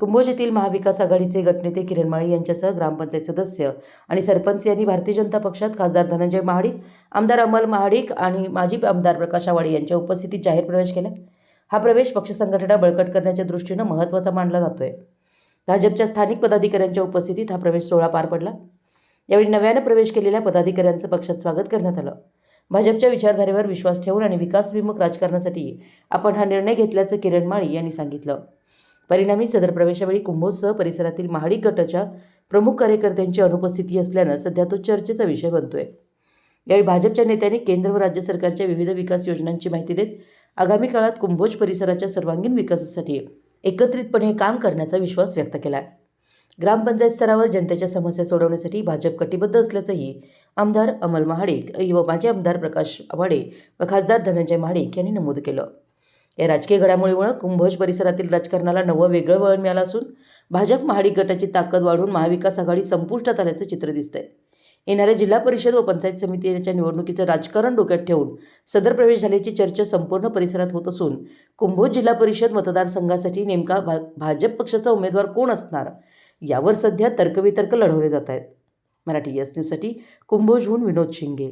कुंभोज येथील महाविकास आघाडीचे गटनेते किरण माळी यांच्यासह ग्रामपंचायत सदस्य आणि सरपंच यांनी भारतीय जनता पक्षात खासदार धनंजय महाडिक, आमदार अमल महाडिक आणि माजी आमदार प्रकाश आवाडे यांच्या उपस्थितीत जाहीर प्रवेश केला। हा प्रवेश पक्ष संघटना बळकट करण्याच्या दृष्टीने महत्त्वाचा मानला जातोय। भाजपच्या स्थानिक पदाधिकाऱ्यांच्या उपस्थितीत हा प्रवेश सोहळा पार पडला। यावेळी नव्याने प्रवेश केलेल्या पदाधिकाऱ्यांचं पक्षात स्वागत करण्यात आलं। भाजपच्या विचारधारेवर विश्वास ठेवून आणि विकासविमुख राजकारणासाठी आपण हा निर्णय घेतल्याचं किरण माळी यांनी सांगितलं। परिणामी सदर प्रवेशावेळी कुंभोजसह परिसरातील महाडिक गटाच्या प्रमुख कार्यकर्त्यांची अनुपस्थिती असल्यानं सध्या तो चर्चेचा विषय बनतोय। यावेळी भाजपच्या नेत्यांनी केंद्र व राज्य सरकारच्या विविध विकास योजनांची माहिती देत आगामी काळात कुंभोज परिसराच्या सर्वांगीण विकासासाठी एकत्रितपणे काम करण्याचा विश्वास व्यक्त केला। ग्रामपंचायत स्तरावर जनतेच्या समस्या सोडवण्यासाठी भाजप कटिबद्ध असल्याचंही आमदार अमल महाडिक व माजी आमदार प्रकाश आवाडे व खासदार धनंजय महाडिक यांनी नमूद केलं। या राजकीय घडामोडीमुळे कुंभोज परिसरातील राजकारणाला नवं वेगळं वळण मिळालं असून भाजप महाडिक गटाची ताकद वाढून महाविकास आघाडी संपुष्टात आल्याचं चित्र दिसतंय। येणाऱ्या जिल्हा परिषद व पंचायत समितीच्या निवडणुकीचं राजकारण डोक्यात ठेवून सदर प्रवेश झाल्याची चर्चा संपूर्ण परिसरात होत असून कुंभोज जिल्हा परिषद मतदारसंघासाठी नेमका भाजप पक्षाचा उमेदवार कोण असणार यावर सध्या तर्कवितर्क लढवले जात आहेत। मराठी एस न्यूजसाठी कुंभोजहून विनोद शिंगे।